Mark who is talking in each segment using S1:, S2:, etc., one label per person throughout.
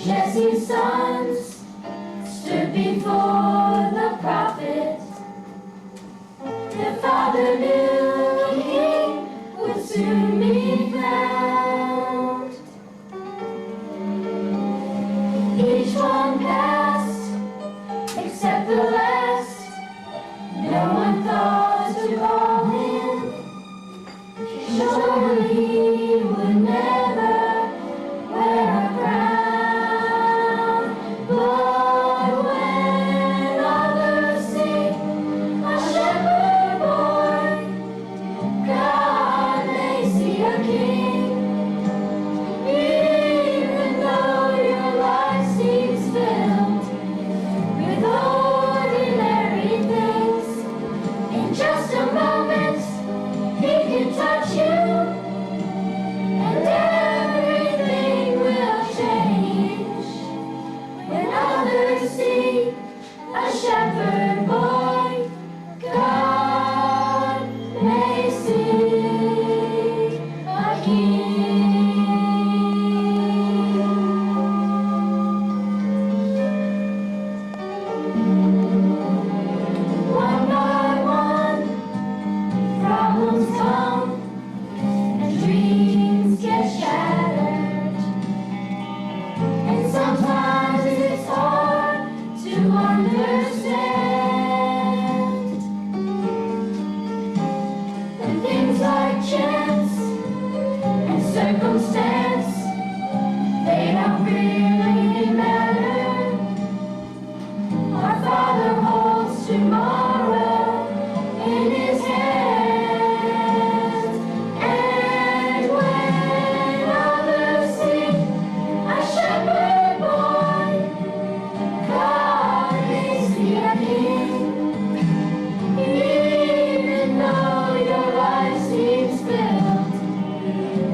S1: Jesse's sons stood before the prophet. Their father knew he would soon be found. Each one passed, except the last. No one thought to call him. Surely he would never wear a crown. But when others see a shepherd boy, God may see a king. Even though your life seems filled with ordinary things, in just a moment he can touch you, and everything will change. When others see a shepherd boy, God may see a king. One by one, problems come and dreams get shattered. And sometimes it's hard to understand. And things like chance and circumstance, they don't really matter. Our Father holds tomorrow in his hands. And when others see a shepherd boy, God may see a king. Even though your life seems filled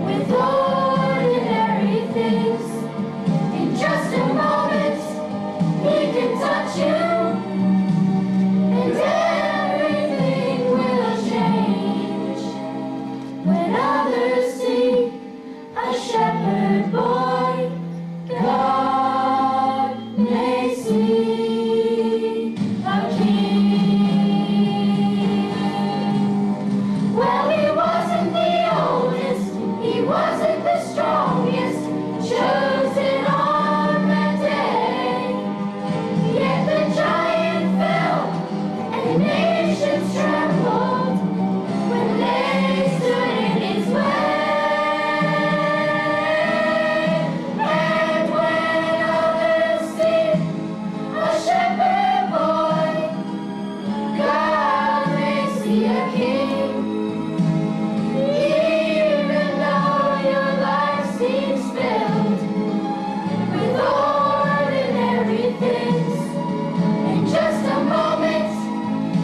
S1: with ordinary things, in just a moment he can touch you, and everything will change. When others see a shepherd boy, God may see a king. Well, he wasn't the oldest, he wasn't the strongest, chosen on that day. Yet the giant fell, and nations trembled when they stood in his way. And when others see a shepherd boy, God may see a king. Even though your life seems filled with ordinary things, in just a moment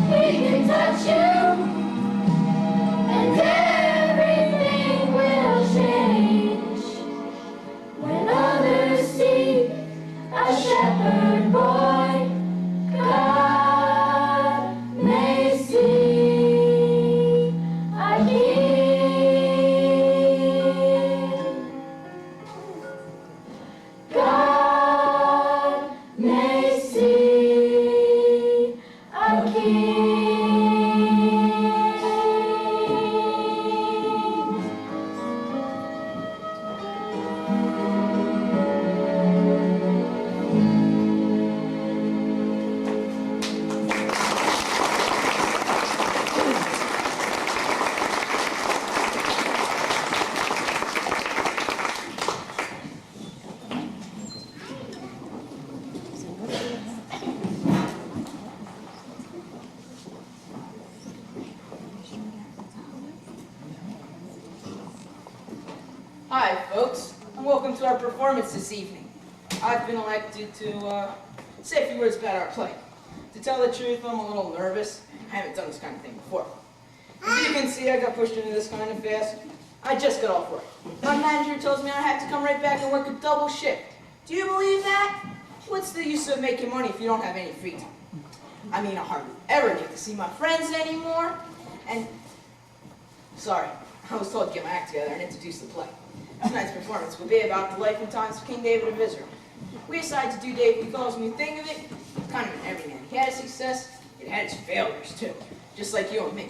S1: he can touch you, and everything will change. When others see a shepherd boy, God may see a king. God may see a king.
S2: Hi, folks, and welcome to our performance this evening. I've been elected to say a few words about our play. To tell the truth, I'm a little nervous. I haven't done this kind of thing before. As you can see, I got pushed into this kind of fast. I just got off work. My manager tells me I have to come right back and work a double shift. Do you believe that? What's the use of making money if you don't have any free time? I mean, I hardly ever get to see my friends anymore. And, sorry, I was told to get my act together and introduce the play. Tonight's performance will be about the life and times of King David of Israel. We decided to do Dave because when you think of it, kind of an everyman. He had his success, it had its failures too, just like you and me.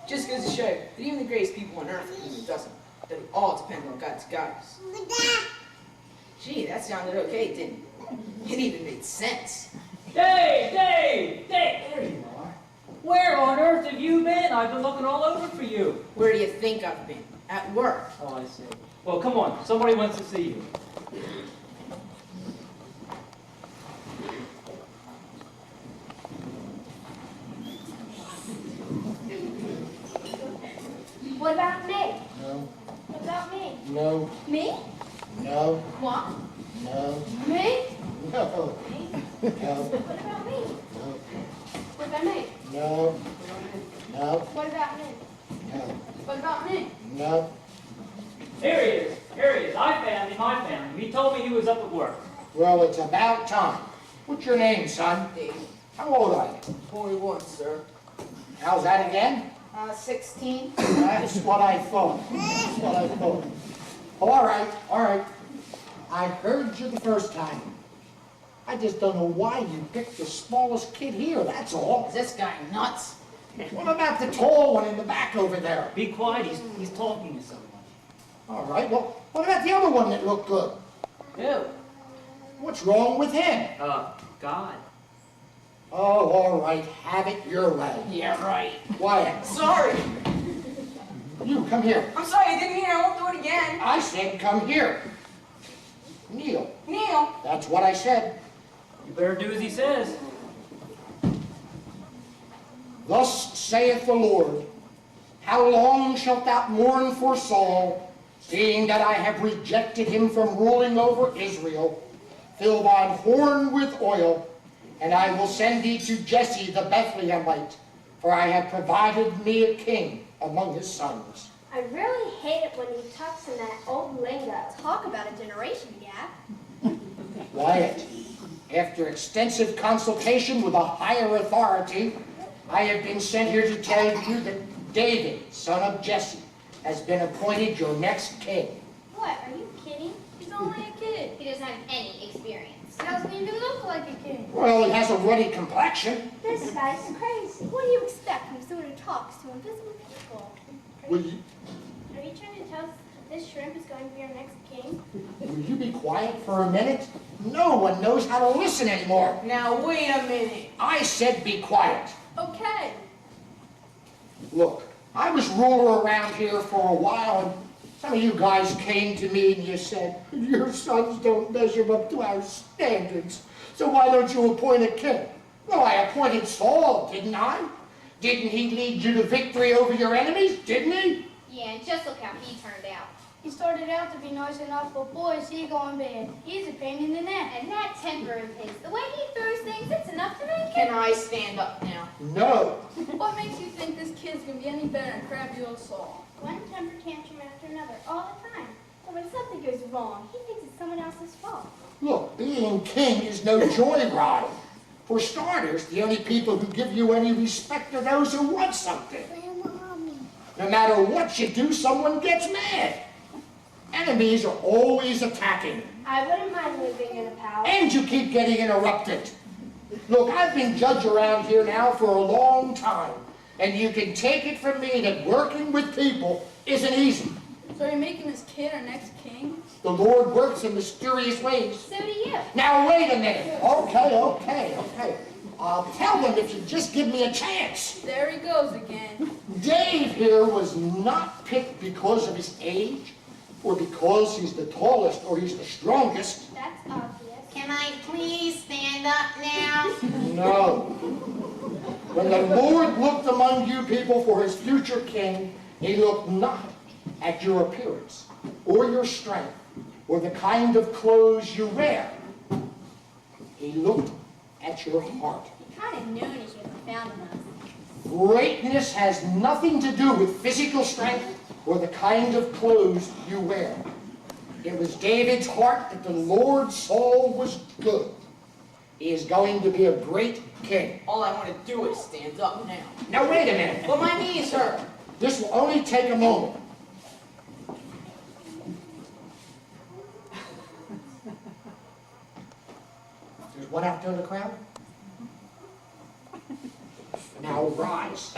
S2: Just goes to show you that even the greatest people on earth, even it doesn't, that we all depend on God to guide us. Gee, that sounded okay, didn't it? It even made sense.
S3: Dave! There you are. Where on earth have you been? I've been looking all over for you.
S2: Where do you think I've been? At work.
S3: Oh, I see. Well, come on. Somebody wants to see you.
S1: What about me?
S4: No,
S1: What about me?
S4: no,
S1: Me?
S4: no,
S1: What?
S4: no,
S1: Me?
S4: no,
S1: Me?
S4: no,
S1: What about me?
S4: no,
S1: What about me?
S4: no, no,
S1: What about me?
S4: no,
S1: What about me?
S4: no.
S3: Here he is. I found him. He told me he was up at work.
S4: Well, it's about time. What's your name, son?
S2: Dave,
S4: How old are you?
S2: 41, sir.
S4: How's that again?
S2: 16.
S4: That's what I thought. That's what I thought. Oh, all right, all right. I heard you the first time. I just don't know why you picked the smallest kid here, that's all.
S2: Is this guy nuts?
S4: What about the tall one in the back over there?
S3: Be quiet. He's talking to someone.
S4: All right, well, what about the other one that looked good?
S2: Who?
S4: What's wrong with him?
S3: God.
S4: Oh, all right, have it your way.
S2: Yeah, right.
S4: Wyatt,
S2: Sorry.
S4: you come here.
S2: I'm sorry, I didn't mean I won't do it again.
S4: I said come here. Kneel.
S2: Neil.
S4: That's what I said.
S3: You better do as he says.
S4: Thus saith the Lord, how long shalt thou mourn for Saul, seeing that I have rejected him from ruling over Israel? Fill thine horn with oil, and I will send thee to Jesse the Bethlehemite, for I have provided me a king among his sons.
S5: I really hate it when he talks in that old lingo. Talk about a generation gap.
S4: Wyatt, after extensive consultation with a higher authority, I have been sent here to tell you that David, son of Jesse, has been appointed your next king.
S5: What, are you kidding?
S1: He's only a kid.
S5: He doesn't have any experience.
S1: He doesn't even look like a kid.
S4: Well, he has a ruddy complexion.
S5: This guy's crazy. What do you expect from someone who talks to invisible people?
S4: Will you,
S5: Are you trying to tell us that this shrimp is going to be our next king?
S4: will you be quiet for a minute? No one knows how to listen anymore.
S2: Now, wait a minute.
S4: I said be quiet.
S1: Okay.
S4: Look, I was ruler around here for a while, and some of you guys came to me and you said, your sons don't measure up to our standards, so why don't you appoint a king? Well, I appointed Saul, didn't I? Didn't he lead you to victory over your enemies, didn't he?
S5: Yeah, and just look how he turned out.
S1: He started out to be nice enough, but boy, is he going bad. He's a pain in the neck.
S5: And that temper of his, the way he throws things, it's enough to make
S2: Can
S5: him.
S2: I stand up now?
S4: No.
S1: What makes you think this kid's gonna be any better than crabby old Saul?
S5: One temper tantrum after another, all the time. But when something goes wrong, he thinks it's someone else's fault.
S4: Look, being king is no joyride. For starters, the only people who give you any respect are those who want something. No matter what you do, someone gets mad. Enemies are always attacking.
S5: I wouldn't mind living in a palace.
S4: And you keep getting interrupted. Look, I've been judge around here now for a long time, and you can take it from me that working with people isn't easy.
S1: So you're making this kid our next king?
S4: The Lord works in mysterious ways.
S5: So do you.
S4: Now, wait a minute. Okay. I'll tell them if you just give me a chance.
S1: There he goes again.
S4: Dave here was not picked because of his age, or because he's the tallest or he's the strongest.
S5: That's obvious.
S6: Can I please stand up now?
S4: No. When the Lord looked among you people for his future king, he looked not at your appearance, or your strength, or the kind of clothes you wear. He looked at your heart.
S5: He kind of knew he should have found us.
S4: Greatness has nothing to do with physical strength or the kind of clothes you wear. It was David's heart that the Lord saw was good. He is going to be a great king.
S2: All I want to do is stand up now.
S4: Now wait a minute.
S2: But my knees hurt.
S4: This will only take a moment. What out there in the crowd? Now rise,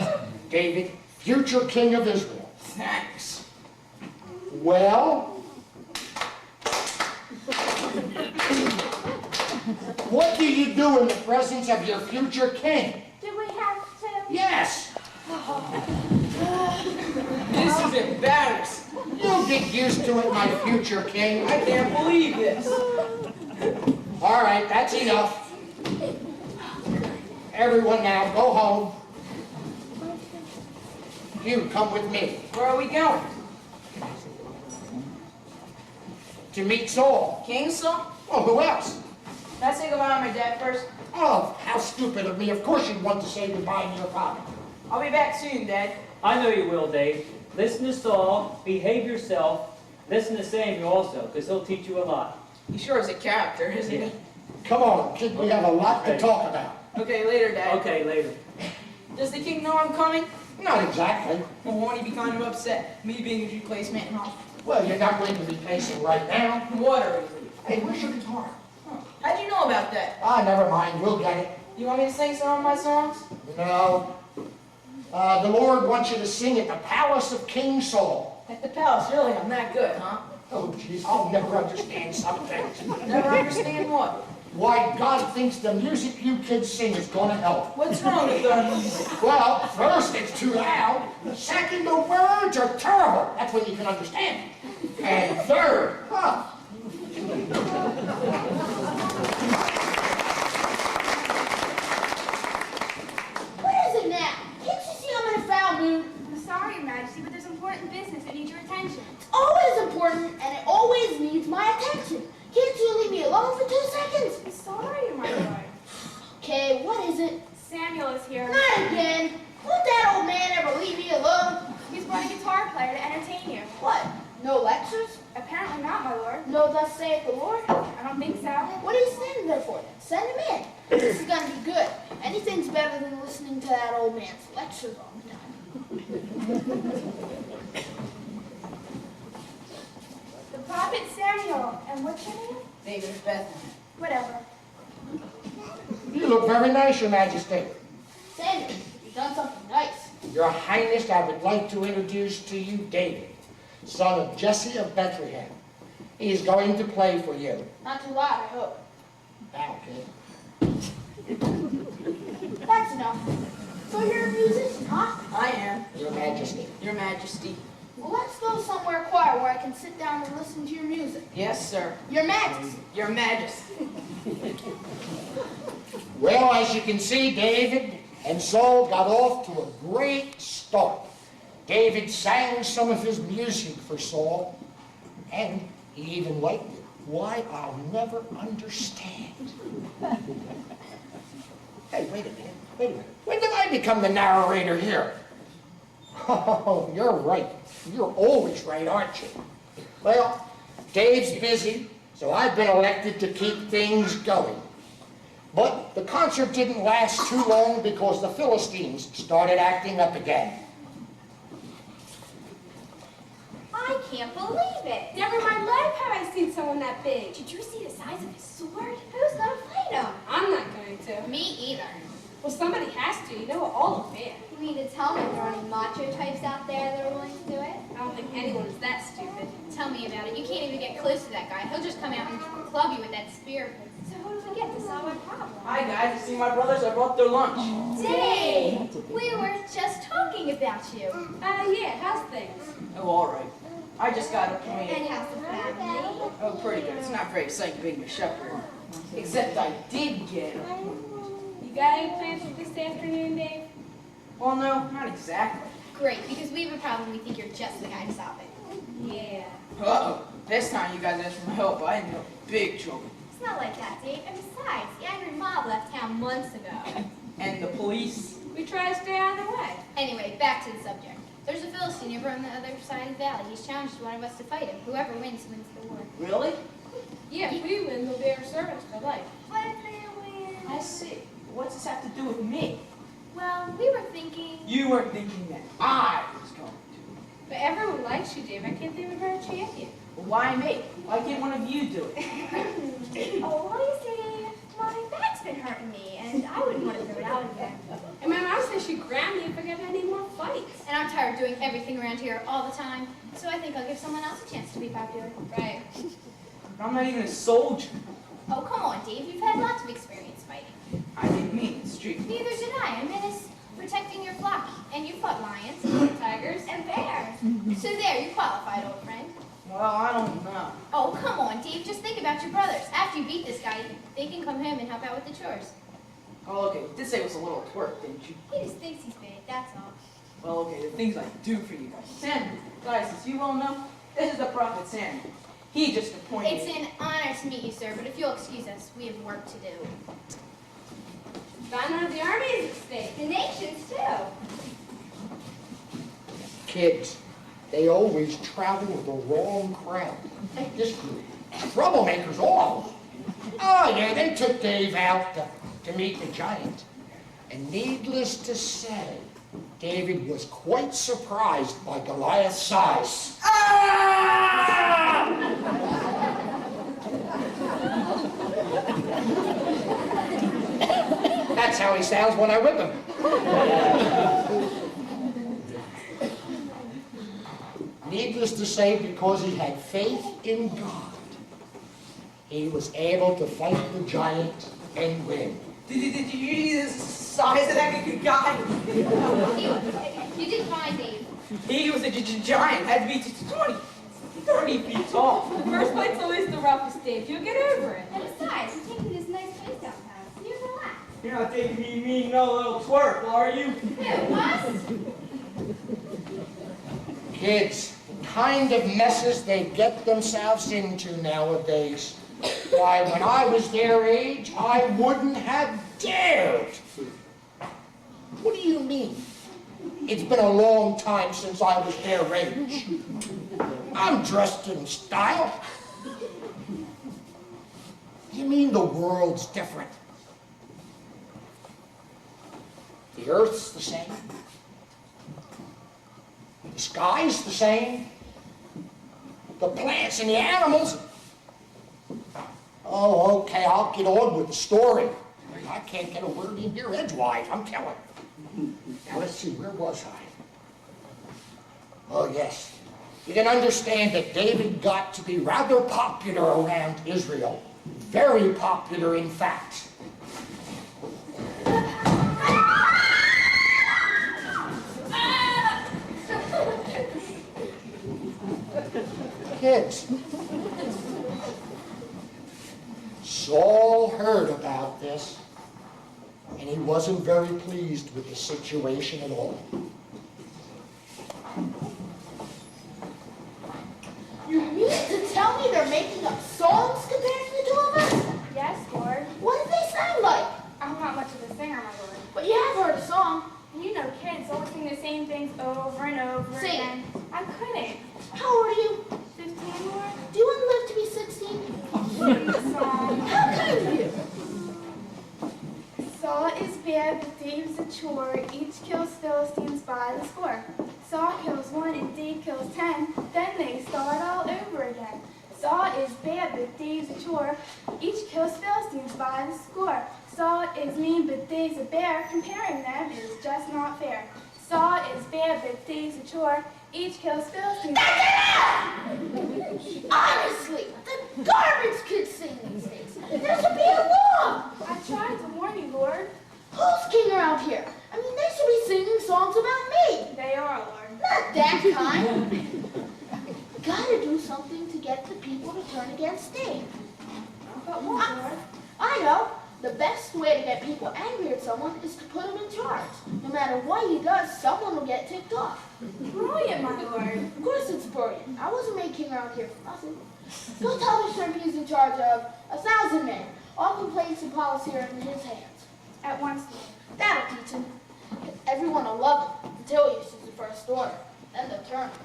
S4: David, future king of Israel.
S2: Thanks.
S4: Well, what do you do in the presence of your future king?
S5: Do we have to?
S4: Yes,
S2: This is embarrassing.
S4: you'll get used to it, my future king.
S2: I can't believe this.
S4: All right, that's enough. Everyone now, go home. You come with me
S2: Where are we going?
S4: to meet Saul.
S2: King Saul?
S4: Oh, who else?
S2: Can I say goodbye to my dad first?
S4: Oh, how stupid of me. Of course you'd want to say goodbye to your father.
S2: I'll be back soon, Dad.
S3: I know you will, Dave. Listen to Saul, behave yourself. Listen to Samuel also, because he'll teach you a lot.
S2: He sure is a character, isn't
S3: Yeah.
S2: he?
S4: Come on, kid, we have a lot to talk about.
S2: Okay, later, Dad.
S3: Okay, later.
S2: Does the king know I'm coming?
S4: Not exactly.
S2: Or won't he be kind of upset, me being his replacement and all?
S4: Well, you're not going to be pacing right now.
S2: Water, I believe.
S4: Hey, where's your guitar?
S2: How'd you know about that?
S4: Ah, never mind, we'll get it.
S2: You want me to sing some of my songs?
S4: No. The Lord wants you to sing at the palace of King Saul.
S2: At the palace, really? I'm that good, huh?
S4: Oh, jeez, I'll never understand some things.
S2: Never understand what?
S4: Why God thinks the music you kids sing is going to help.
S2: What's wrong with our music?
S4: Well, first, it's too loud. Second, the words are terrible. That's when you can understand. And third,
S5: What is it now? Can't you see I'm in a foul mood? I'm sorry, Your Majesty, but there's important business that needs your attention. It's always important, and it always needs my attention. Can't you leave me alone for 2 seconds? I'm sorry, my lord. Okay, what is it? Samuel is here. Not again. Won't that old man ever leave me alone? He's brought a guitar player to entertain you. What? No lectures? Apparently not, my lord. No, thus saith the Lord? I don't think so. What are you standing there for then? Send him in. This is gonna be good. Anything's better than listening to that old man's lectures all the time. The prophet Samuel. And what's your name?
S2: David of Bethlehem.
S5: Whatever.
S4: you look very nice, Your Majesty.
S5: Samuel, you've done something nice.
S4: Your Highness, I would like to introduce to you David, son of Jesse of Bethlehem. He is going to play for you.
S5: Not too loud, I hope.
S4: Now, kid.
S5: That's enough. So you're a musician, huh?
S2: I am,
S4: Your Majesty.
S2: Your Majesty.
S5: Well, let's go somewhere quiet where I can sit down and listen to your music.
S2: Yes, sir.
S5: Your Majesty.
S2: Your Majesty.
S4: Well, as you can see, David and Saul got off to a great start. David sang some of his music for Saul, and he even liked it. Why, I'll never understand. Hey, wait a minute. When did I become the narrator here? Oh, you're right. You're always right, aren't you? Well, Dave's busy, so I've been elected to keep things going. But the concert didn't last too long because the Philistines started acting up again.
S5: I can't believe it. Never in my life have I seen someone that big. Did you see the size of his sword? Who's gonna fight him?
S7: I'm not going to.
S6: Me either.
S7: Well, somebody has to. You know all of me.
S5: You mean to tell me there are any macho types out there that are willing to do it?
S7: I don't think anyone is that stupid.
S6: Tell me about it. You can't even get close to that guy. He'll just come out and club you with that spear.
S5: So who do we get to solve our problem?
S2: Hi, guys. You see my brothers? I brought their lunch.
S5: Dave! We were just talking about you.
S7: Yeah, how's things?
S2: Oh, all right. I just got appointed.
S5: And how's the family?
S2: Oh, pretty good. It's not very exciting being a shepherd. Except I did get appointed.
S7: You got any plans for this afternoon, Dave?
S2: Well, no, not exactly.
S6: Great, because we have a problem. We think you're just the guy to solve it.
S7: Yeah.
S2: Uh-oh. This time you guys asked for my help. I ended up in big trouble.
S5: It's not like that, Dave. And besides, the angry mob left town months ago.
S2: And the police.
S7: We try to stay out of the way.
S6: Anyway, back to the subject. There's a Philistine over on the other side of the valley. He's challenged one of us to fight him. Whoever wins the war.
S2: Really?
S7: Yeah, if we win, we'll be our servants for life.
S5: What if they win?
S2: I see. What's this have to do with me?
S5: Well, we were thinking...
S2: You weren't thinking that I was going to.
S7: But everyone likes you, Dave. I can't think of a better champion.
S2: Well, why me? Why can't one of you do it?
S5: Oh, what do you say? Well, that's
S7: out again. And my mom says she'd ground me if I get any more fights.
S6: And I'm tired of doing everything around here all the time, so I think I'll give someone else a chance to be popular.
S7: Right.
S2: I'm not even a soldier.
S6: Oh, come on, Dave. You've had lots of experience fighting.
S2: I didn't mean it, street.
S6: Neither did I. I meant protecting your flock. And you fought lions, tigers, and bears. So there, you qualified, old friend.
S2: Well, I don't know.
S6: Oh, come on, Dave. Just think about your brothers. After you beat this guy, they can come home and help out with the chores.
S2: Oh, okay. You did say it was a little twerk, didn't you?
S6: He just thinks he's big, that's all.
S2: Well, okay, the things I do for you guys. Samuel, guys, as you all know, this is the prophet Samuel. He just appointed...
S6: It's an honor to meet you, sir, but if you'll excuse us, we have work to do.
S7: Banner of the army is at stake.
S6: The nation's, too.
S4: Kids, they always travel with the wrong crowd. This group, troublemakers all. Oh yeah, they took Dave out to meet the giant. And needless to say, David was quite surprised by Goliath's size. That's how he sounds when I whip him. Needless to say, because he had faith in God, he was able to fight the giant and win.
S2: Did you see the size of that good guy?
S6: You did fine, Dave.
S2: He was a giant. Had to be 30 feet tall.
S7: The first fight's always the roughest, Dave. You'll get over it.
S6: And besides, you're taking this nice place downtown, so you relax.
S2: You're not taking me no little twerp, are you?
S6: Who, us?
S4: Kids, the kind of messes they get themselves into nowadays. Why, when I was their age, I wouldn't have dared. What do you mean? It's been a long time since I was their age. I'm dressed in style. You mean the world's different? The earth's the same. The sky's the same. The plants and the animals. Oh, okay, I'll get on with the story. I can't get a word in here edgewise, I'm telling you. Now let's see, where was I? Oh, yes. You can understand that David got to be rather popular around Israel. Very popular, in fact. Kids. Saul heard about this, and he wasn't very pleased with the situation at all.
S5: You mean to tell me they're making up songs comparing the two of us?
S7: Yes, Lord.
S5: What do they sound like?
S7: I'm not much of a singer, my Lord.
S5: But you have heard a song.
S7: And you know kids always sing the same things over and over
S5: Sing it.
S7: again. I couldn't.
S5: How old are you?
S7: 15, Lord?
S5: Do you want to live to be 16?
S7: Sing the song.
S5: How kind of you!
S7: Saul is bad, but Dave's a chore. Each kills Philistines by the score. Saul kills 1 and Dave kills 10. Then they start all over again. Saul is bad, but Dave's a chore. Each kills Philistines by the score. Saul is mean, but Dave's a bear. Comparing them is just not fair. Saul is bad, but Dave's a chore. Each kills Philistines.
S5: Honestly, the garbage kids sing these days. There should be a law.
S7: I tried to warn you, Lord.
S5: Who's king around here? I mean, they should be singing songs about me.
S7: They are, Lord.
S5: Not that kind. Gotta do something to get the people to turn against Dave.
S7: But what, Lord?
S5: I know. The best way to get people angry at someone is to put him in charge. No matter what he does, someone will get ticked off.
S7: Brilliant, my Lord.
S5: Of course it's brilliant. I wasn't made king around here for nothing. Go tell the shrimp he's in charge of 1,000 men. All complaints and policy are in his hands.
S7: At once, Lord.
S5: That'll teach him. Everyone will love him until he issues the first order. Then they'll turn him.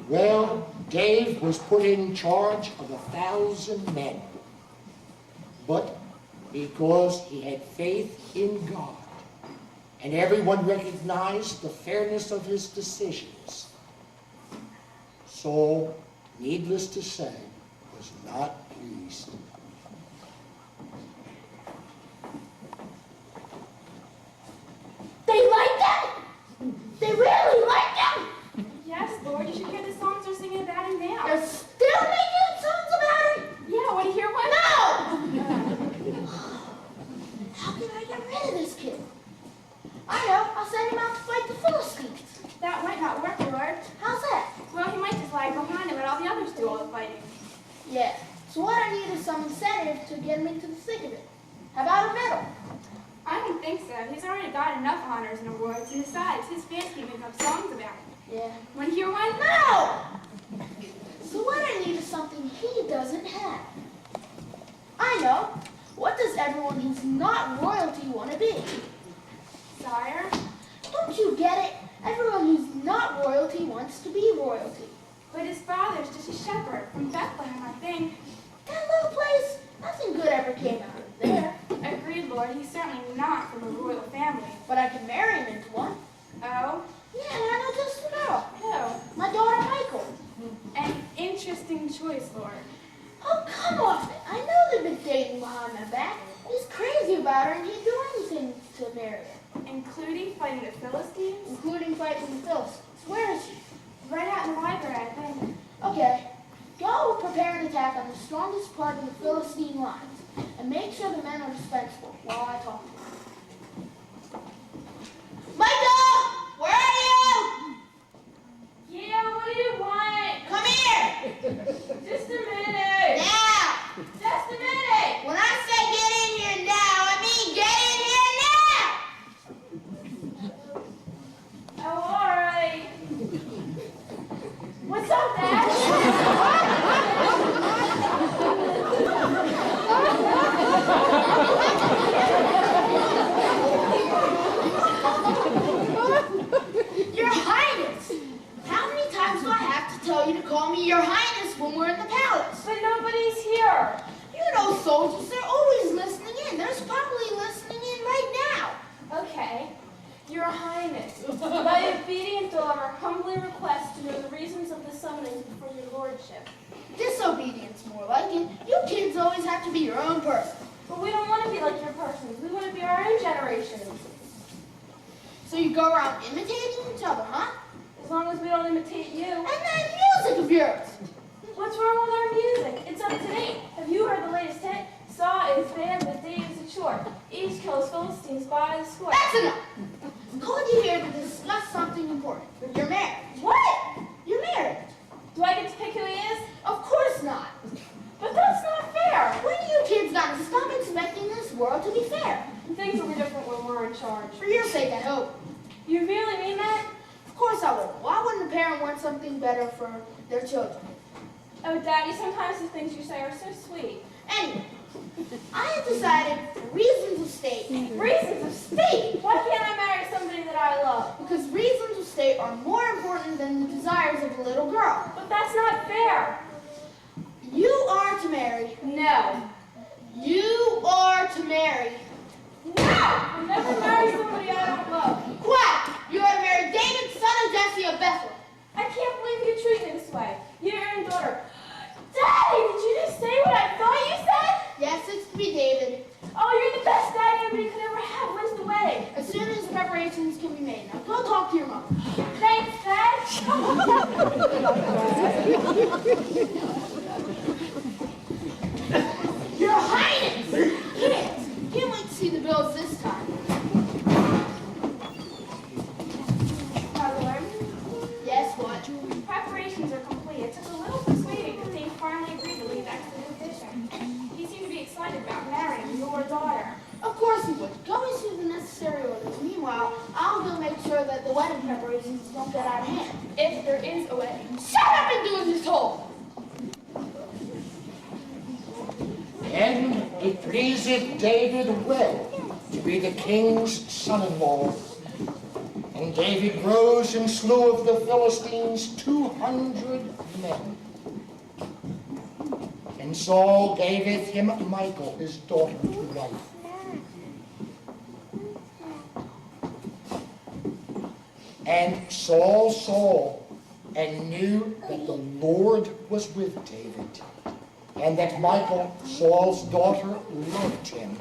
S4: Well, Dave was put in charge of 1,000 men. But because he had faith in God, and everyone recognized the fairness of his decisions, Saul, needless to say, was not pleased.
S5: They like that? They really like them?
S7: Yes, Lord, you should hear the songs they're singing about him now.
S5: They're still making songs about him?
S7: Yeah, want to hear one?
S5: No! How can I get rid of this kid? I know, I'll send him out to fight the Philistines.
S7: That might not work, Lord.
S5: How's that?
S7: Well, he might just lag behind and let all the others do all the fighting.
S5: Yeah, so what I need is some incentive to get him into the thick of it. How about a medal?
S7: I don't think so. He's already got enough honors and awards, and besides, his fans keep making up songs about him.
S5: Yeah.
S7: Want to hear one?
S5: No! So what I need is something he doesn't have. I know. What does everyone who's not royalty want to be?
S7: Sire?
S5: Don't you get it? Everyone who's not royalty wants to be royalty.
S7: But his father's just a shepherd from Bethlehem, I think.
S5: That little place, nothing good ever came out of there.
S7: Agreed, Lord. He's certainly not from a royal family.
S5: But I can marry him into one.
S7: Oh?
S5: Yeah, and I know just the girl.
S7: Who?
S5: My daughter Michael.
S7: An interesting choice, Lord.
S5: Oh, come off it. I know they've been dating behind my back. He's crazy about her and he'd do anything to marry her.
S7: Including fighting the Philistines?
S5: Including fighting the Philistines. Where is she?
S7: Right out in the library, I think.
S5: Okay. Go prepare an attack on the strongest part of the Philistine lines. And make sure the men are dispensable while I talk to them. Michael! Where are you?
S7: Yeah, what do you want?
S5: Come here!
S7: Just a minute.
S5: Now!
S7: Just a minute.
S5: When I say get in here now, I mean get in here now!
S7: Oh, all right. What's up, Dad?
S5: Your Highness! How many times do I have to tell you to call me Your Highness when we're in the palace?
S7: But nobody's here.
S5: You know soldiers, they're always listening in. They're probably listening in right now.
S7: Okay. Your Highness, my obedient daughter humbly requests to know the reasons of the summoning before your lordship.
S5: Disobedience, more like it. You kids always have to be your own person.
S7: But we don't want to be like your persons. We want to be our own generation.
S5: So you go around imitating each other, huh?
S7: As long as we don't imitate you.
S5: And that music of yours!
S7: What's wrong with our music? It's up to date. Have you heard the latest hit? Saw is banned, but Dave's a short. Each kills Philistines by the score.
S5: That's enough! I called you here to discuss something important. You're married.
S7: What?
S5: You're married.
S7: Do I get to pick who he is?
S5: Of course not.
S7: But that's not fair.
S5: When you kids gotta stop expecting this world to be fair?
S7: Things will be different when we're in charge.
S5: For your sake, I hope.
S7: You really mean that?
S5: Of course I would. Why wouldn't a parent want something better for their children?
S7: Oh, Daddy, sometimes the things you say are so sweet.
S5: Anyway, I have decided, for reasons of state,
S7: Reasons of state? Why can't I marry somebody that I love?
S5: because reasons of state are more important than the desires of a little girl.
S7: But that's not fair.
S5: You are to marry.
S7: No.
S5: You are to marry.
S7: No! I'll never marry somebody I don't love.
S5: Quack! You are to marry David, son of Jesse of Bethlehem.
S7: I can't believe you treat me this way. You're your own daughter. Daddy, did you just say what I thought you said?
S5: Yes, it's to be David.
S7: Oh, you're the best daddy anybody could ever have. When's the wedding?
S5: As soon as preparations can be made. Now go talk to your mom.
S7: Thanks, Dad.
S5: Your Highness! Can't wait to see the bills this time.
S7: My lord,
S5: Yes, what?
S7: preparations are complete. It took a little persuading, but Dave finally agreed to leave expedition. He seemed to be excited about marrying your daughter.
S5: Of course he would. Go issue the necessary orders. Meanwhile, I'll go make sure that the wedding preparations don't get out of hand.
S7: If there is a wedding.
S5: Shut up and do as you're told!
S4: And it pleased David well to be the king's son-in-law. And David rose and slew of the Philistines 200 men. And Saul gaveth him Michal, his daughter, to wife. And Saul saw and knew that the Lord was with David, and that Michal, Saul's daughter, loved him.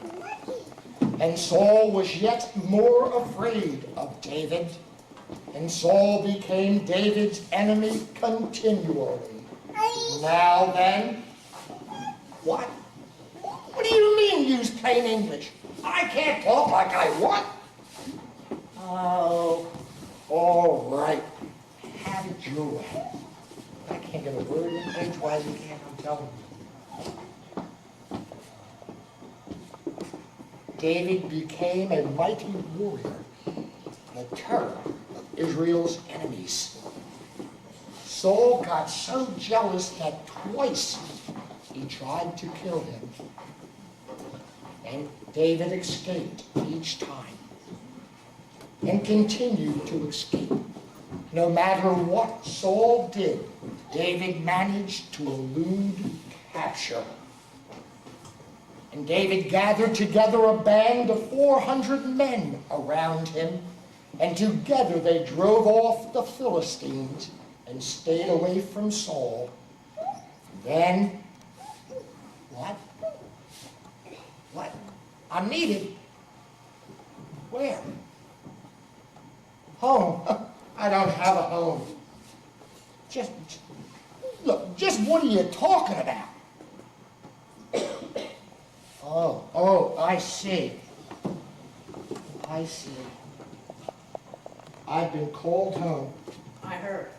S4: And Saul was yet more afraid of David, and Saul became David's enemy continually. Now then, what? What do you mean use plain English? I can't talk like I want. Oh, all right. Have it your way. I can't get a word in edgewise you can't, I'm telling you. David became a mighty warrior, the terror of Israel's enemies. Saul got so jealous that twice he tried to kill him. And David escaped each time and continued to escape. No matter what Saul did, David managed to elude capture. And David gathered together a band of 400 men around him, and together they drove off the Philistines and stayed away from Saul. Then, what? What? I'm needed. Where? Home. I don't have a home. Look, just what are you talking about? Oh, I see. I see. I've been called home.
S2: I heard.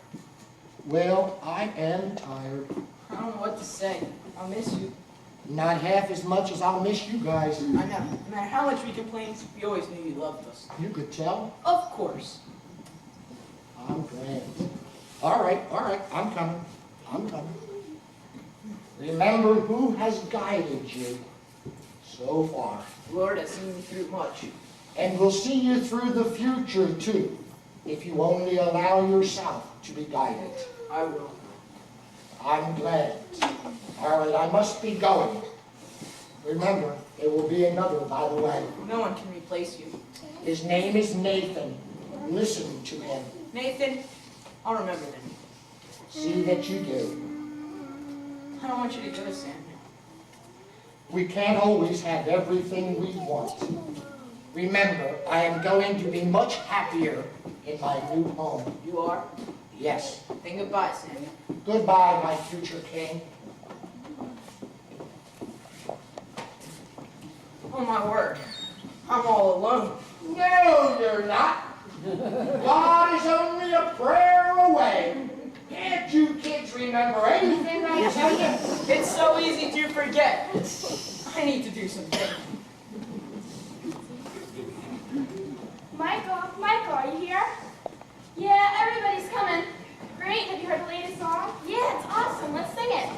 S4: Well, I am tired.
S2: I don't know what to say. I'll miss you.
S4: Not half as much as I'll miss you guys.
S2: I know. No matter how much we complained, we always knew you loved us.
S4: You could tell.
S2: Of course.
S4: I'm glad. All right, I'm coming. I'm coming. Remember who has guided you so far.
S2: The Lord has seen me through much.
S4: And will see you through the future, too, if you only allow yourself to be guided.
S2: I will.
S4: I'm glad. All right, I must be going. Remember, there will be another, by the way.
S2: No one can replace you.
S4: His name is Nathan. Listen to him.
S2: Nathan, I'll remember them.
S4: See that you do.
S2: I don't want you to go, Samuel.
S4: We can't always have everything we want. Remember, I am going to be much happier in my new home.
S2: You are?
S4: Yes.
S2: Then goodbye, Samuel.
S4: Goodbye, my future king.
S2: Oh, my word. I'm all alone.
S4: No, you're not. God is only a prayer away. Can't you kids remember anything I tell you?
S2: It's so easy to forget. I need to do some thinking.
S7: Michael, are you here? Yeah, everybody's coming. Great, have you heard the latest song? Yeah, it's awesome, let's sing it.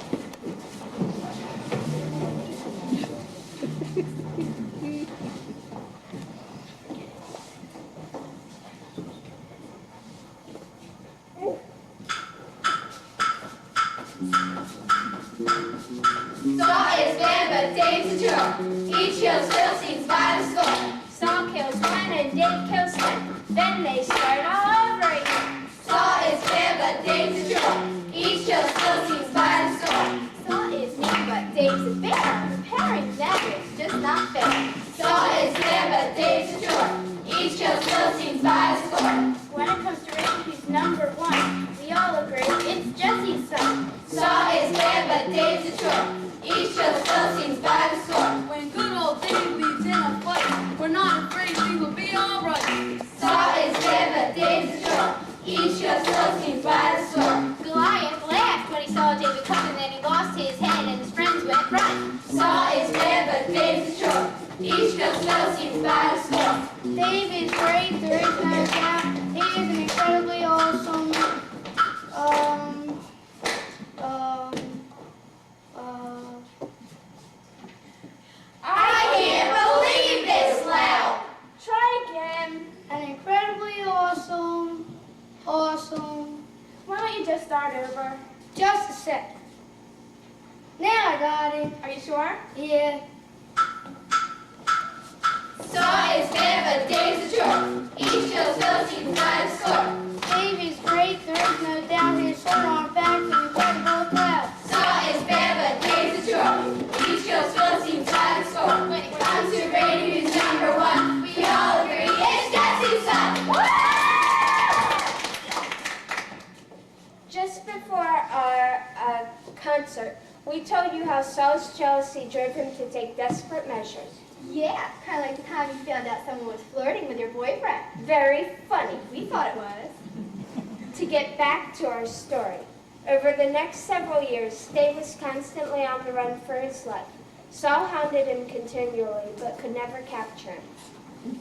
S1: Saul is bad, but Dave's a true. Each kills Philistines by the score.
S6: Saul kills one and Dave kills 10. Then they start all over again.
S1: Saul is bad, but Dave's a true. Each kills Philistines by the score.
S6: Saul is mean, but Dave's a bear. Comparing that is just not fair.
S1: Saul is bad, but Dave's a true. Each kills Philistines by the score.
S6: When it comes to race, he's number one. We all agree it's Jesse's son.
S1: Saul is bad, but Dave's a true. Each kills Philistines by the score.
S8: When good old Dave leads in a fight, we're not afraid we will be alright.
S1: Saul is bad, but Dave's a true. Each kills Philistines by the score.
S6: Goliath laughed when he saw David coming, then he lost his head and his friends went run.
S1: Saul is bad, but Dave's a true. Each kills Philistines by the score.
S6: Dave is great, there is no doubt. He is an incredibly awesome,
S1: I can't believe this, loud.
S6: Try again. An incredibly awesome.
S7: Why don't you just start over?
S6: Just a sec. Now I got it.
S7: Are you sure?
S6: Yeah.
S1: Saul is bad, but Dave's a true. Each kills Philistines by the score.
S6: Dave is great, there is no doubt. His sword on back, the incredible cloud.
S1: Saul is bad, but Dave's a true.
S9: We told you how Saul's jealousy drove him to take desperate measures.
S6: Yeah, kind of like the time you found out someone was flirting with your boyfriend.
S9: Very funny.
S6: We thought it was.
S9: To get back to our story, over the next several years, Dave was constantly on the run for his life. Saul hounded him continually, but could never capture him.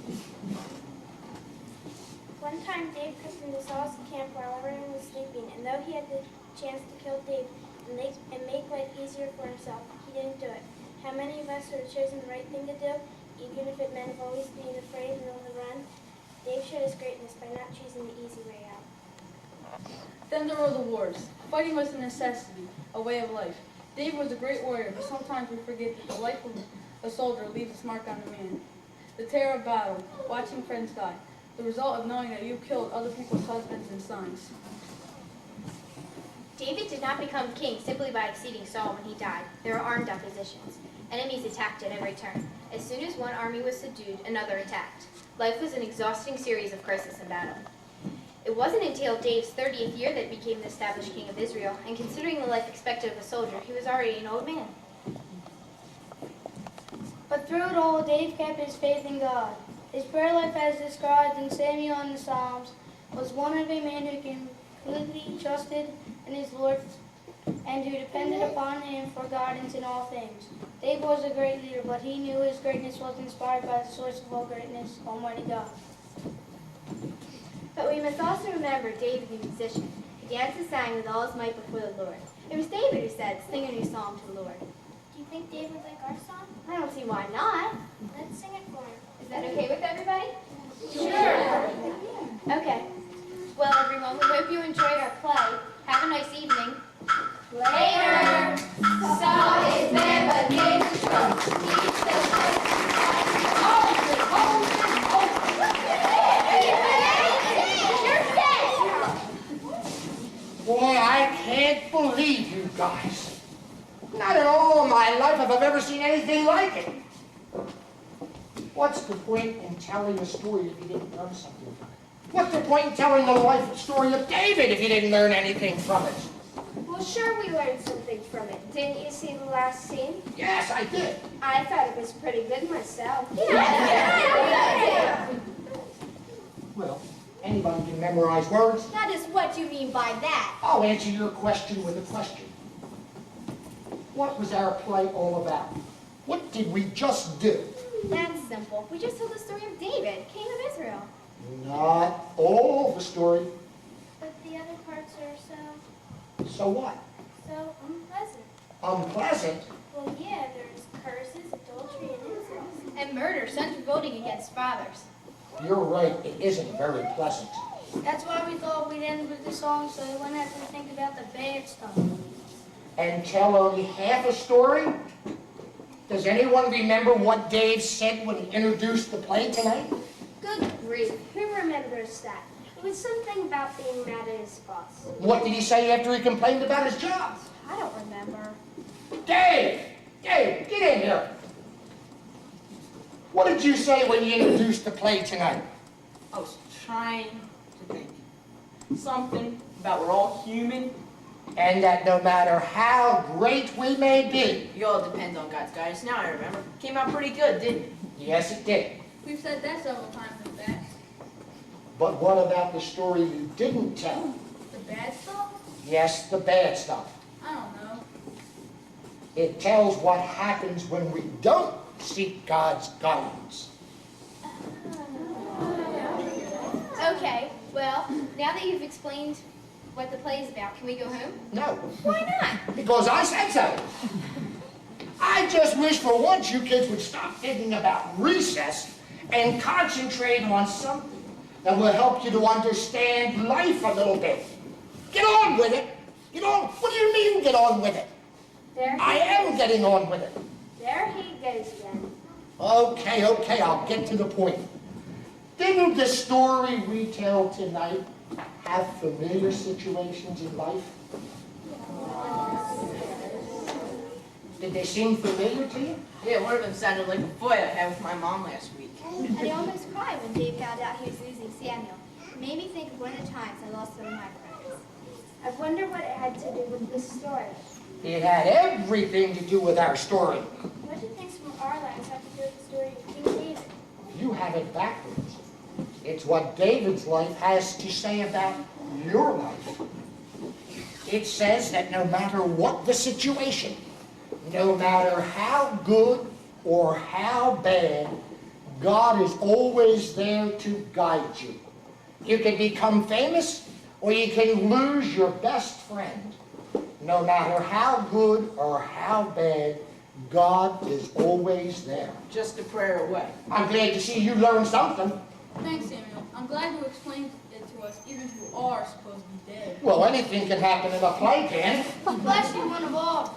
S7: One time, Dave crept into Saul's camp while everyone was sleeping, and though he had the chance to kill Dave and make life easier for himself, he didn't do it. How many of us would have chosen the right thing to do, even if it meant always being afraid and on the run? Dave showed his greatness by not choosing the easy way out.
S8: Then there were the wars. Fighting was a necessity, a way of life. Dave was a great warrior, but sometimes we forget that the life of a soldier leaves its mark on the man. The terror of battle, watching friends die, the result of knowing that you killed other people's husbands and sons.
S6: David did not become king simply by exceeding Saul when he died. There were armed oppositions. Enemies attacked at every turn. As soon as one army was subdued, another attacked. Life was an exhausting series of crisis and battle. It wasn't until Dave's 30th year that he became the established king of Israel, and considering the life expected of a soldier, he was already an old man.
S7: But through it all, Dave kept his faith in God. His prayer life, as described in Samuel and the Psalms, was one of a man who completely trusted in his Lord and who depended upon him for guidance in all things. Dave was a great leader, but he knew his greatness was inspired by the source of all greatness, Almighty God.
S6: But we must also remember David the musician. He danced and sang with all his might before the Lord. It was David who said, "Sing a new psalm to the Lord."
S7: Do you think Dave would like our song?
S6: I don't see why not.
S7: Let's sing it for him.
S6: Is that okay with everybody?
S7: Sure.
S6: Okay. Well, everyone, we hope you enjoyed our play. Have a nice evening.
S1: Later. Saul is there, but David's drunk. He's still
S4: Boy, I can't believe you guys. Not in all my life have I ever seen anything like it. What's the point in telling a story if you didn't learn something from it? What's the point in telling the life story of David if you didn't learn anything from it?
S9: Well, sure we learned something from it. Didn't you see the last scene?
S4: Yes, I did.
S9: I thought it was pretty good myself.
S4: Well, anybody can memorize words.
S6: That is what you mean by that.
S4: I'll answer your question with a question. What was our play all about? What did we just do?
S6: That's simple. We just told the story of David, king of Israel.
S4: Not all of the story.
S7: But the other parts are
S4: So what?
S7: so unpleasant.
S4: Unpleasant?
S7: Well, yeah, there's curses, adultery, and incest.
S6: And murder, sons revolting against fathers.
S4: You're right, it isn't very pleasant.
S7: That's why we thought we'd end with the song so we wouldn't have to think about the bad stuff.
S4: And tell only half a story? Does anyone remember what Dave said when he introduced the play tonight?
S9: Good grief, who remembers that? It was something about being mad at his boss.
S4: What did he say after he complained about his job?
S6: I don't remember.
S4: Dave! Dave, get in here! What did you say when you introduced the play tonight?
S2: I was trying to think. Something about we're all human.
S4: And that no matter how great we may be.
S2: It all depends on God's guidance. Now I remember. Came out pretty good, didn't it?
S4: Yes, it did.
S8: We've said that several times in the past.
S4: But what about the story you didn't tell?
S8: The bad stuff?
S4: Yes, the bad stuff.
S8: I don't know.
S4: It tells what happens when we don't seek God's guidance.
S6: Okay, well, now that you've explained what the play is about, can we go home?
S4: No.
S6: Why not?
S4: Because I said so. I just wish for once you kids would stop thinking about recess and concentrate on something that will help you to understand life a little bit. Get on with it. Get on. What do you mean get on with it?
S9: There
S4: I am getting on with it.
S9: There he goes again.
S4: Okay, I'll get to the point. Didn't the story we tell tonight have familiar situations in life? Did they seem familiar to you?
S2: Yeah, one of them sounded like a fight I had with my mom last week.
S6: And I almost cried when Dave found out he was losing Samuel. It made me think of one of the times I lost some of my friends.
S9: I wonder what it had to do with this story.
S4: It had everything to do with our story.
S7: What do things from our lives have to do with the story of King David?
S4: You have it backwards. It's what David's life has to say about your life. It says that no matter what the situation, no matter how good or how bad, God is always there to guide you. You can become famous or you can lose your best friend. No matter how good or how bad, God is always there.
S2: Just a prayer away.
S4: I'm glad to see you learned something.
S8: Thanks, Samuel. I'm glad you explained it to us, even if you are supposed to be dead.
S4: Well, anything can happen in a play, can it?
S5: Especially one of ours.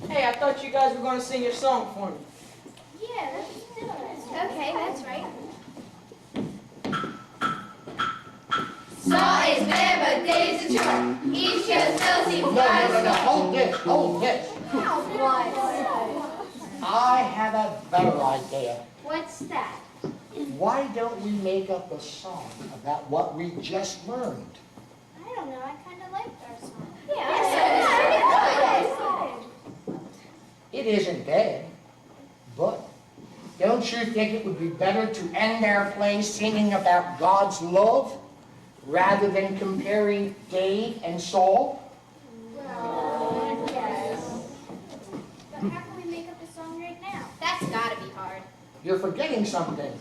S2: Hey, I thought you guys were going to sing your song for me.
S5: Yeah, that's
S6: Okay, that's right.
S1: Saw is fair, but Dave's a chore. Each kill still seems
S4: No, hold this, hold this. I have a better idea.
S9: What's that?
S4: Why don't we make up a song about what we just learned?
S5: I don't know, I kind of liked our song.
S4: It isn't bad, but don't you think it would be better to end our play singing about God's love rather than comparing Dave and Saul?
S5: Yes. But how can we make up a song right now?
S6: That's gotta be hard.
S4: You're forgetting something.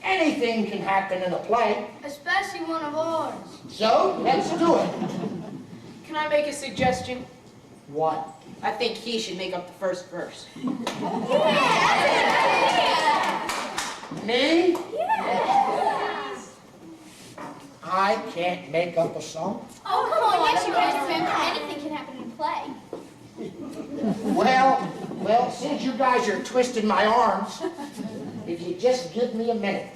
S4: Anything can happen in a play,
S5: Especially one of ours.
S4: so let's do it.
S2: Can I make a suggestion?
S4: What?
S2: I think he should make up the first verse.
S4: Me? I can't make up a song.
S6: Oh, come on, yes you can. Remember, anything can happen in a play.
S4: Well, since you guys are twisting my arms, if you just give me a minute.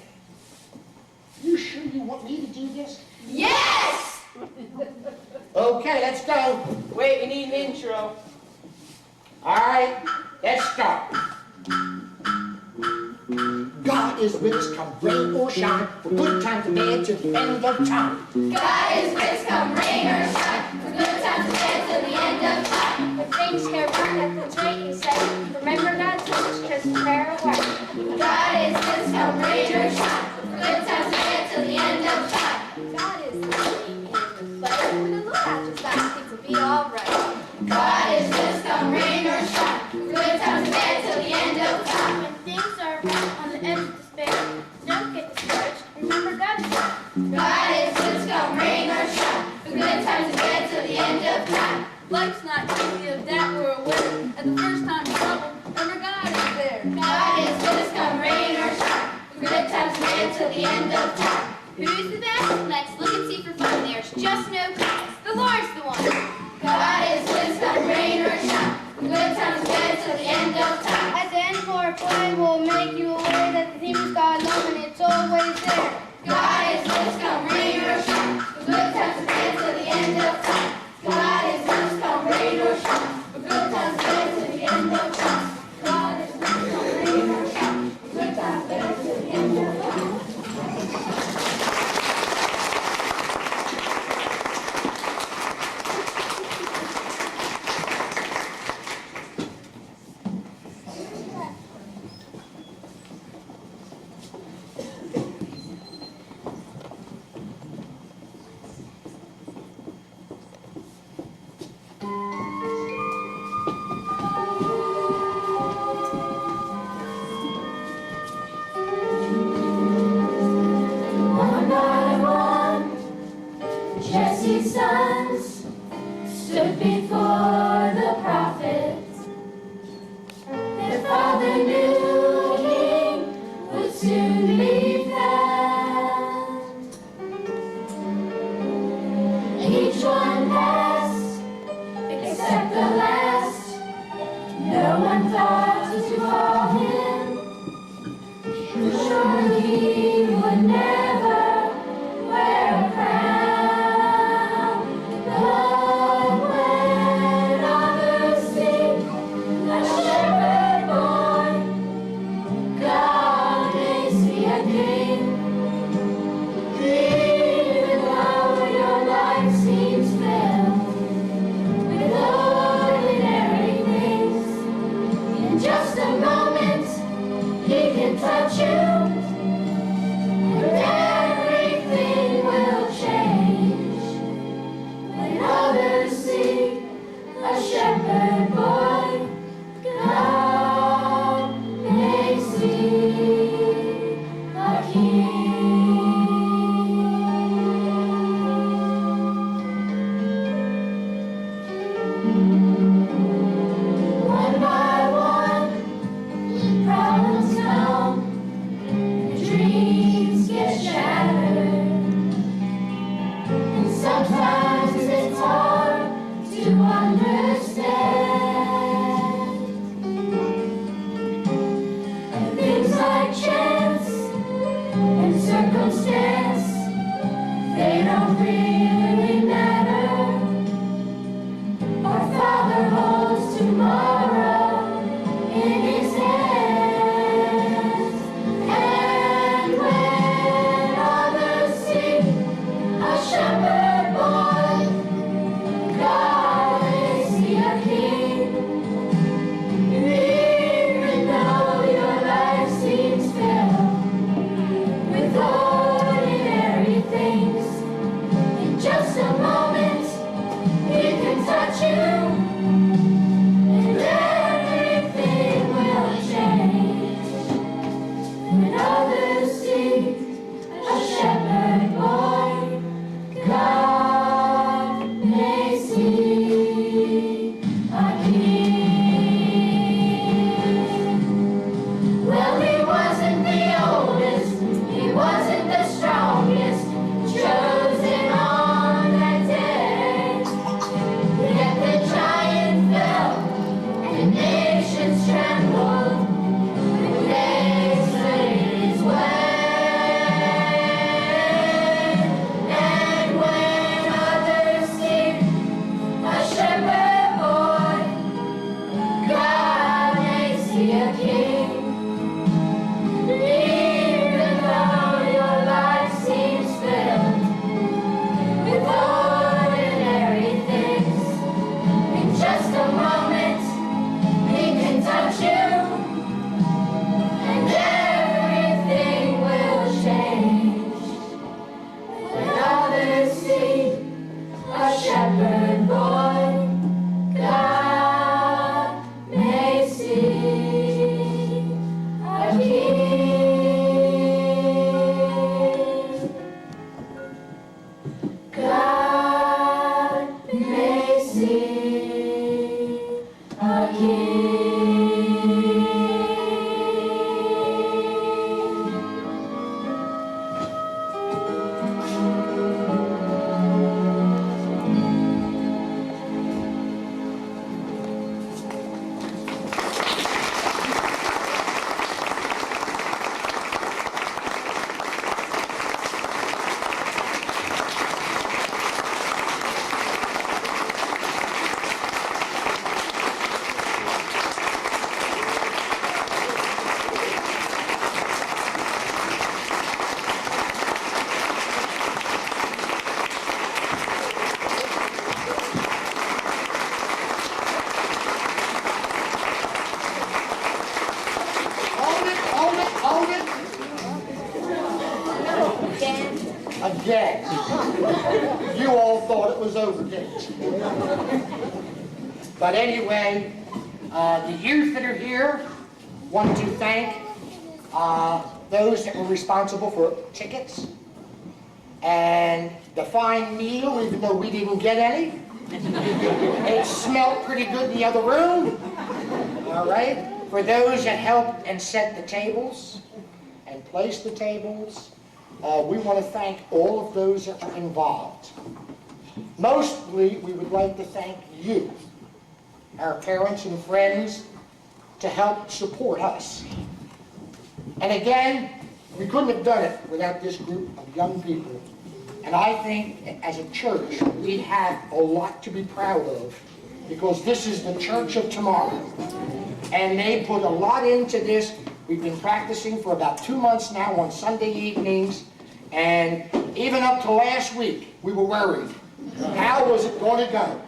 S4: You sure you want me to do this?
S1: Yes!
S4: Okay, let's go.
S2: Wait, we need an intro.
S4: All right, let's start. God is with us, come rain or shine, for good times and bad to the end of time.
S1: God is with us, come rain or shine, for good times and bad till the end of time.
S9: If things go wrong at the rate you say, remember God's touch, just prayer away.
S1: God is with us, come rain or shine, for good times and bad till the end of time.
S6: God is leading in the play. When the Lord after that, things will be alright.
S1: God is with us, come rain or shine, for good times and bad till the end of time.
S5: When things are on the edge of despair, don't get discouraged. Remember God's word.
S1: God is with us, come rain or shine, for good times and bad till the end of time.
S8: Life's not easy, of that we're aware. At the first time of trouble, remember God is there.
S1: God is with us, come rain or shine, for good times and bad till the end of time.
S6: Who's the best? Let's look and see for fun. There's just no contest. The Lord's the one.
S1: God is with us, come rain or shine, for good times and bad till the end of time.
S5: At the end of our play, we'll make you aware that the theme is God love and it's always there.
S1: God is with us, come rain or shine, for good times and bad till the end of time. God is with us, come rain or shine, for good times and bad till the end of time. God is with us, come rain or shine, for good times and bad till the end of time.
S10: One by one, Jesse's sons stood before the prophet. Their father knew he would soon be found. Each one passed, except the last. No one thought to call him. Surely he would never wear a crown. But when others think a shepherd boy, God makes me a king.
S4: you all thought it was over, didn't you? But anyway, the youth that are here want to thank those that were responsible for tickets and the fine meal, even though we didn't get any. It smelled pretty good in the other room. All right? For those that helped and set the tables and placed the tables, we want to thank all of those that were involved. Mostly, we would like to thank you, our parents and friends, to help support us. And again, we couldn't have done it without this group of young people. And I think, as a church, we have a lot to be proud of, because this is the church of tomorrow. And they put a lot into this. We've been practicing for about 2 months now on Sunday evenings, and even up to last week, we were worried. How was it going to go?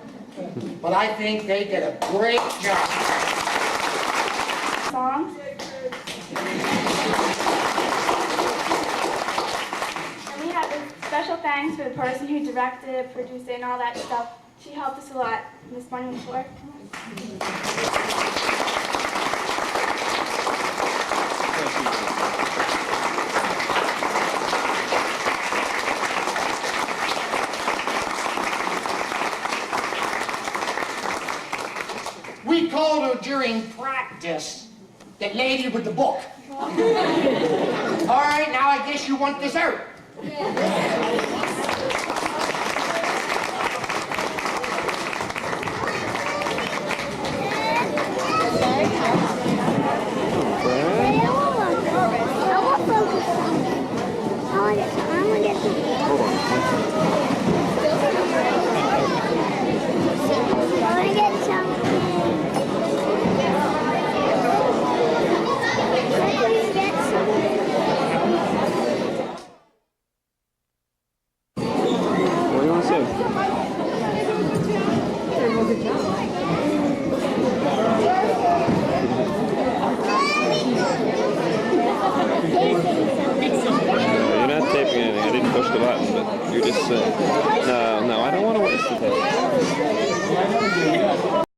S4: But I think they did a great job.
S7: Songs. And we have a special thanks for the person who directed, produced it, and all that stuff. She helped us a lot. Miss Bunny McClure.
S4: We called her during practice the lady with the book. All right, now I guess you want dessert.
S11: What do you want to say? You're not taping anything. I didn't push the button, but you're just saying. No, I don't want to waste the tape.